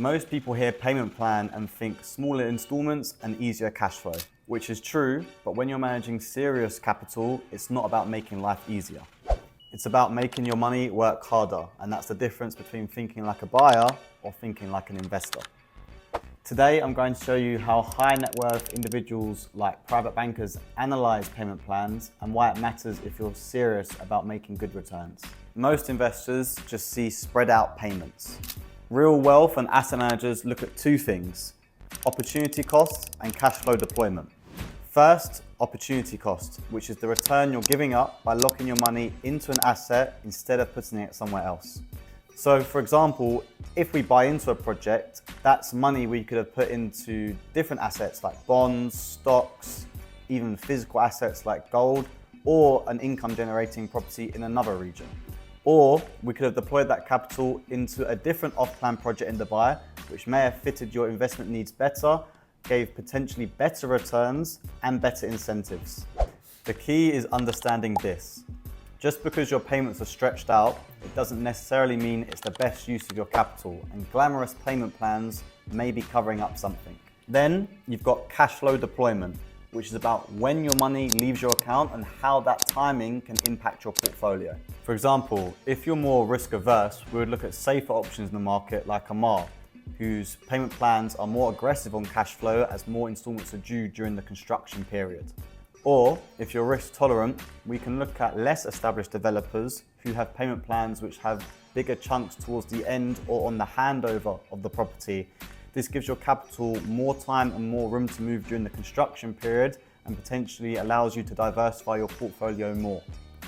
Most people hear payment plan and think smaller installments and easier cash flow, which is true, but when you're managing serious capital, it's not about making life easier. It's about making your money work harder, and that's the difference between thinking like a buyer or thinking like an investor. Today, I'm going to show you how high net worth individuals like private bankers analyze payment plans and why it matters if you're serious about making good returns. Most investors just see spread out payments. Real wealth and asset managers look at two things: opportunity cost and cash flow deployment. First, opportunity cost, which is the return you're giving up by locking your money into an asset instead of putting it somewhere else. So for example, if we buy into a project, that's money we could have put into different assets like bonds, stocks, even physical assets like gold, or an income generating property in another region. Or we could have deployed that capital into a different off-plan project in Dubai, which may have fitted your investment needs better, gave potentially better returns and better incentives. The key is understanding this. Just because your payments are stretched out, it doesn't necessarily mean it's the best use of your capital, and glamorous payment plans may be covering up something. Then you've got cash flow deployment, which is about when your money leaves your account and how that timing can impact your portfolio. For example, if you're more risk averse, we would look at safer options in the market like Amar, whose payment plans are more aggressive on cash flow as more installments are due during the construction period. Or if you're risk tolerant, we can look at less established developers who have payment plans which have bigger chunks towards the end or on the handover of the property. This gives your capital more time and more room to move during the construction period and potentially allows you to diversify your portfolio more.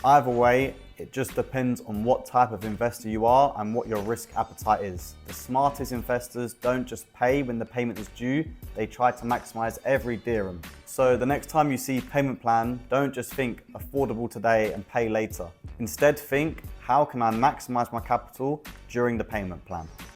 Either way, it just depends on what type of investor you are and what your risk appetite is. The smartest investors don't just pay when the payment is due, they try to maximize every dirham. So the next time you see payment plan, don't just think affordable today and pay later. Instead think, how can I maximize my capital during the payment plan?